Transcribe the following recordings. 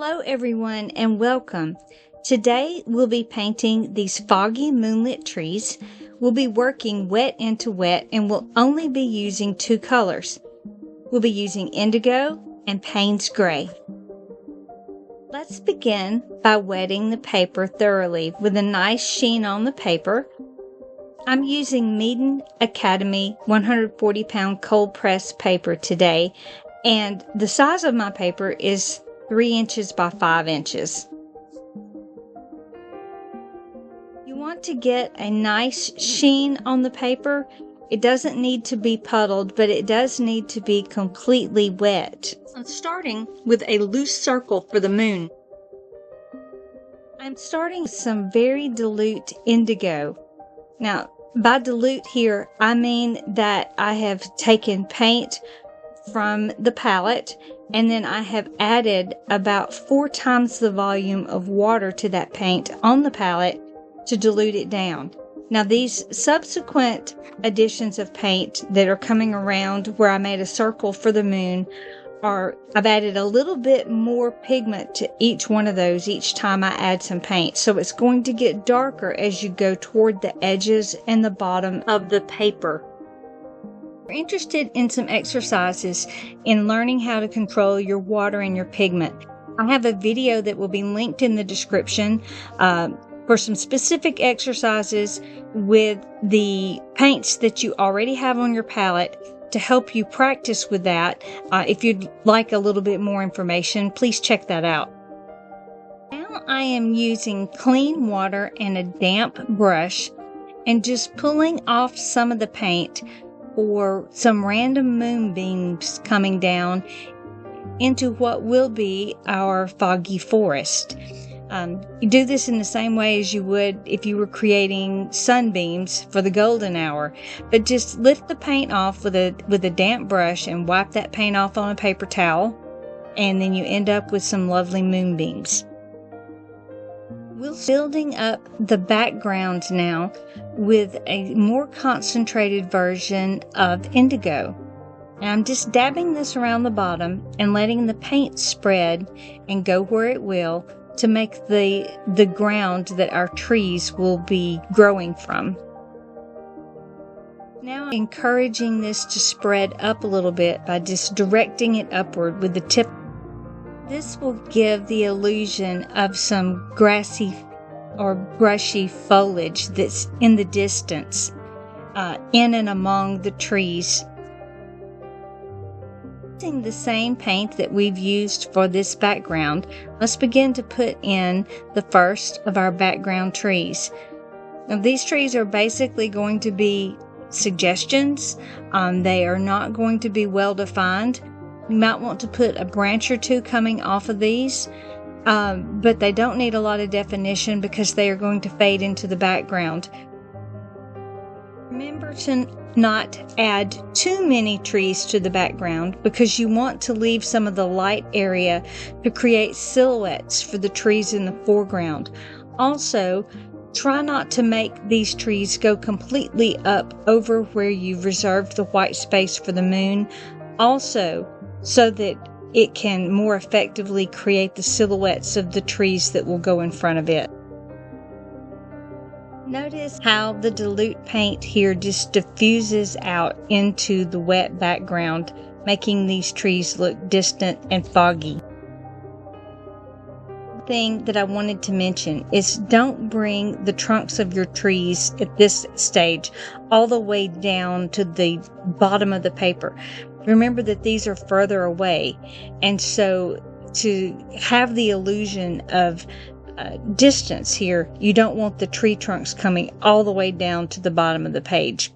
Hello everyone and welcome. Today we'll be painting these foggy moonlit trees. We'll be working wet into wet and we'll only be using two colors. We'll be using indigo and Payne's Gray. Let's begin by wetting the paper thoroughly with a nice sheen on the paper. I'm using Meeden Academy 140 pound cold press paper today, and the size of my paper is 3 inches by 5 inches. You want to get a nice sheen on the paper. It doesn't need to be puddled, but it does need to be completely wet. I'm starting with a loose circle for the moon. I'm starting with some very dilute indigo. Now, by dilute here, I mean that I have taken paint from the palette and then I have added about 4 times the volume of water to that paint on the palette to dilute it down. Now these subsequent additions of paint that are coming around where I made a circle for the moon I've added a little bit more pigment to each one of those each time I add some paint. So it's going to get darker as you go toward the edges and the bottom of the paper. If you're interested in some exercises in learning how to control your water and your pigment, I have a video that will be linked in the description for some specific exercises with the paints that you already have on your palette to help you practice with that. If you'd like a little bit more information, please check that out. Now I am using clean water and a damp brush and just pulling off some of the paint or some random moonbeams coming down into what will be our foggy forest. You do this in the same way as you would if you were creating sunbeams for the golden hour, but just lift the paint off with a damp brush and wipe that paint off on a paper towel, and then you end up with some lovely moonbeams. We're building up the background now with a more concentrated version of indigo. And I'm just dabbing this around the bottom and letting the paint spread and go where it will to make the ground that our trees will be growing from. Now I'm encouraging this to spread up a little bit by just directing it upward with the tip. This will give the illusion of some grassy or brushy foliage that's in the distance, in and among the trees. Using the same paint that we've used for this background, let's begin to put in the first of our background trees. Now, these trees are basically going to be suggestions. They are not going to be well defined. You might want to put a branch or two coming off of these, but they don't need a lot of definition because they are going to fade into the background. Remember to not add too many trees to the background because you want to leave some of the light area to create silhouettes for the trees in the foreground. Also, try not to make these trees go completely up over where you've reserved the white space for the moon, also so that it can more effectively create the silhouettes of the trees that will go in front of it. Notice how the dilute paint here just diffuses out into the wet background, making these trees look distant and foggy. The thing that I wanted to mention is don't bring the trunks of your trees at this stage all the way down to the bottom of the paper. Remember that these are further away, and so to have the illusion of distance here, you don't want the tree trunks coming all the way down to the bottom of the page.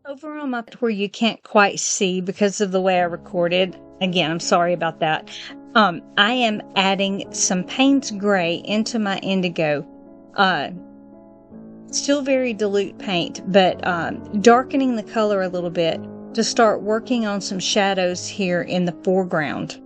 Over on my where you can't quite see because of the way I recorded, again, I'm sorry about that. I am adding some Payne's Gray into my indigo. Still very dilute paint, but darkening the color a little bit to start working on some shadows here in the foreground.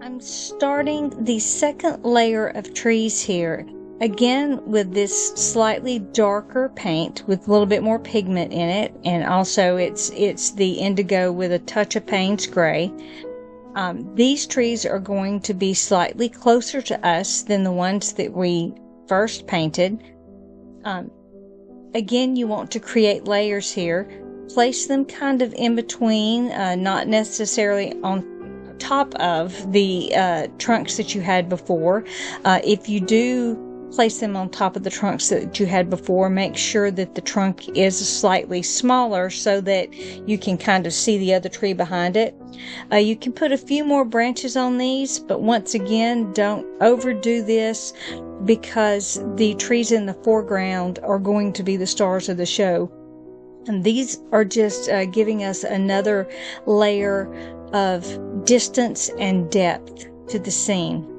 I'm starting the second layer of trees here Again, with this slightly darker paint with a little bit more pigment in it, and also it's the indigo with a touch of Payne's gray. These trees are going to be slightly closer to us than the ones that we first painted. Again, you want to create layers here. Place them kind of in between, not necessarily on top of the trunks that you had before. If you do place them on top of the trunks that you had before, make sure that the trunk is slightly smaller so that you can kind of see the other tree behind it. You can put a few more branches on these, but once again, don't overdo this because the trees in the foreground are going to be the stars of the show. And these are just giving us another layer of distance and depth to the scene.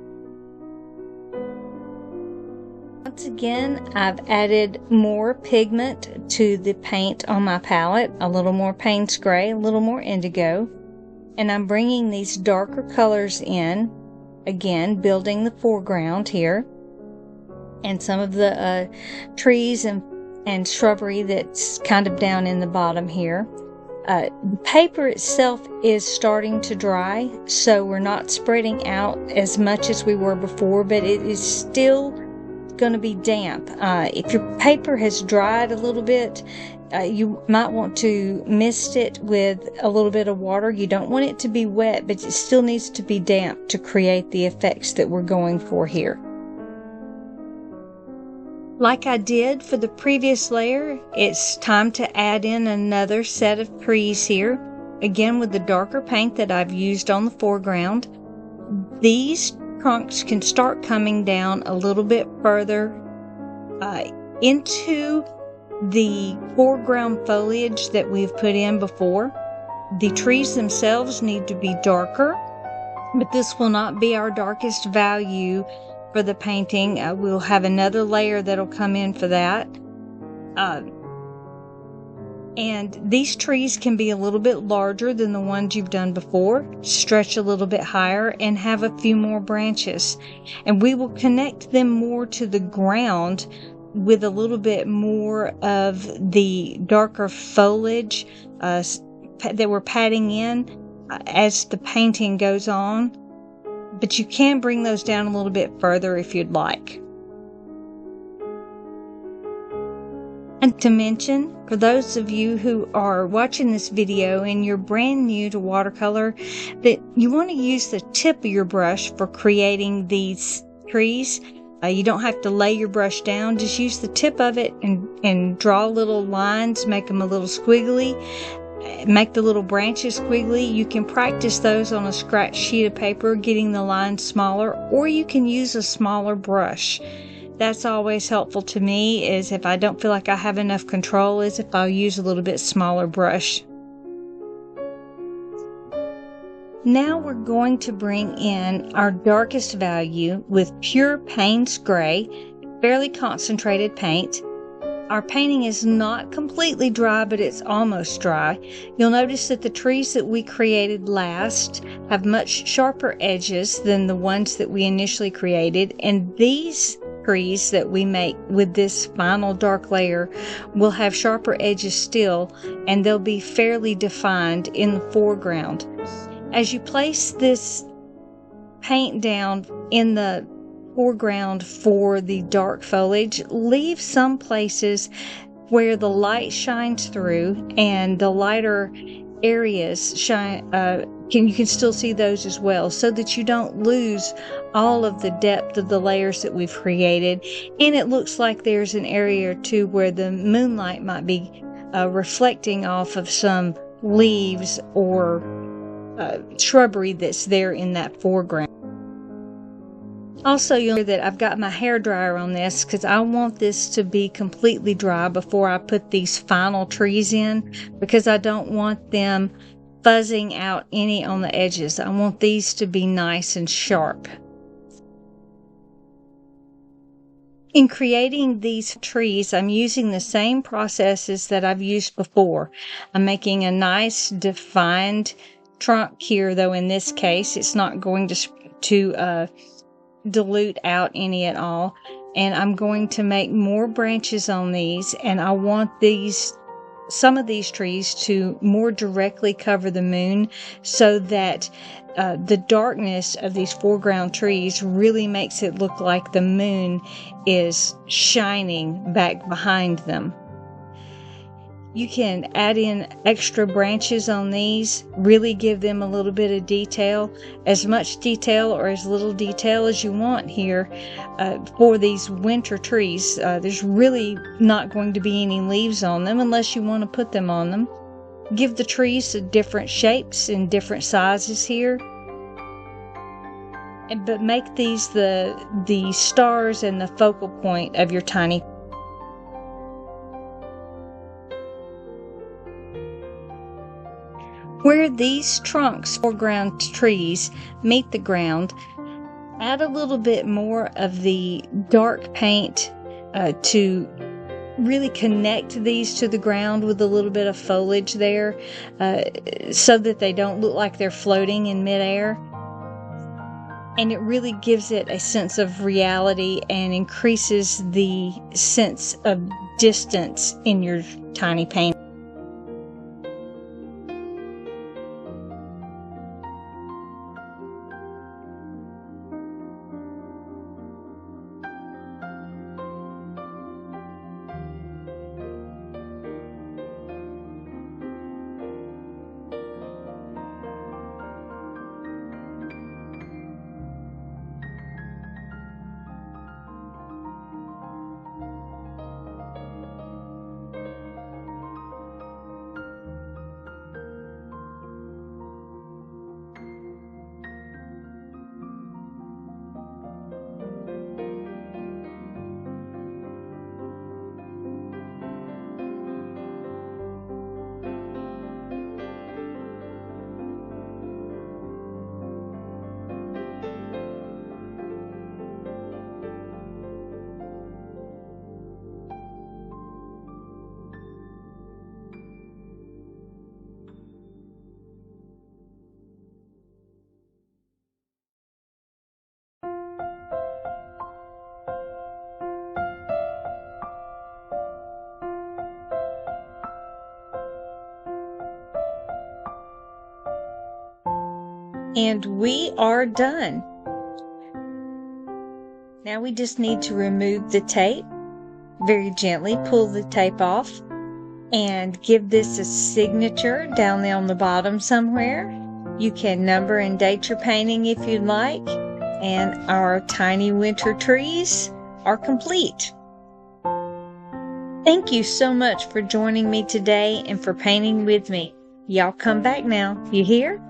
Once again, I've added more pigment to the paint on my palette, a little more Payne's gray, a little more indigo, and I'm bringing these darker colors in, again building the foreground here, and some of the trees and shrubbery that's kind of down in the bottom here. The paper itself is starting to dry, so we're not spreading out as much as we were before, but it is still going to be damp. If your paper has dried a little bit, you might want to mist it with a little bit of water. You don't want it to be wet, but it still needs to be damp to create the effects that we're going for here. Like I did for the previous layer, it's time to add in another set of trees here, again with the darker paint that I've used on the foreground. These trunks can start coming down a little bit further into the foreground foliage that we've put in before. The trees themselves need to be darker, but this will not be our darkest value for the painting. We'll have another layer that'll come in for that. And these trees can be a little bit larger than the ones you've done before, stretch a little bit higher, and have a few more branches. And we will connect them more to the ground with a little bit more of the darker foliage that we're patting in as the painting goes on. But you can bring those down a little bit further if you'd like. And to mention, for those of you who are watching this video and you're brand new to watercolor, that you want to use the tip of your brush for creating these trees. You don't have to lay your brush down, just use the tip of it and draw little lines, make them a little squiggly, make the little branches squiggly. You can practice those on a scratch sheet of paper, getting the lines smaller, or you can use a smaller brush. That's always helpful to me, is if I don't feel like I have enough control, is if I'll use a little bit smaller brush. Now we're going to bring in our darkest value with pure Payne's gray, fairly concentrated paint. Our painting is not completely dry, but it's almost dry. You'll notice that the trees that we created last have much sharper edges than the ones that we initially created, and these trees that we make with this final dark layer will have sharper edges still, and they'll be fairly defined in the foreground. As you place this paint down in the foreground for the dark foliage, leave some places where the light shines through and the lighter areas shine. You can still see those as well, so that you don't lose all of the depth of the layers that we've created. And it looks like there's an area or two where the moonlight might be reflecting off of some leaves or shrubbery that's there in that foreground. Also, you'll hear that I've got my hair dryer on this because I want this to be completely dry before I put these final trees in, because I don't want them fuzzing out any on the edges. I want these to be nice and sharp. In creating these trees, I'm using the same processes that I've used before. I'm making a nice defined trunk here, though in this case it's not going to dilute out any at all. and I'm going to make more branches on these, and I want some of these trees to more directly cover the moon, so that the darkness of these foreground trees really makes it look like the moon is shining back behind them. You can add in extra branches on these, really give them a little bit of detail, as much detail or as little detail as you want here for these winter trees. There's really not going to be any leaves on them unless you want to put them on them. Give the trees different shapes and different sizes here. But make these the stars and the focal point of your tiny. Where these trunks, foreground trees, meet the ground, add a little bit more of the dark paint to really connect these to the ground with a little bit of foliage there, so that they don't look like they're floating in midair. And it really gives it a sense of reality and increases the sense of distance in your tiny painting. And we are done. Now we just need to remove the tape. Very gently pull the tape off and give this a signature down there on the bottom somewhere. You can number and date your painting if you'd like. And our tiny winter trees are complete. Thank you so much for joining me today and for painting with me. Y'all come back now. You hear?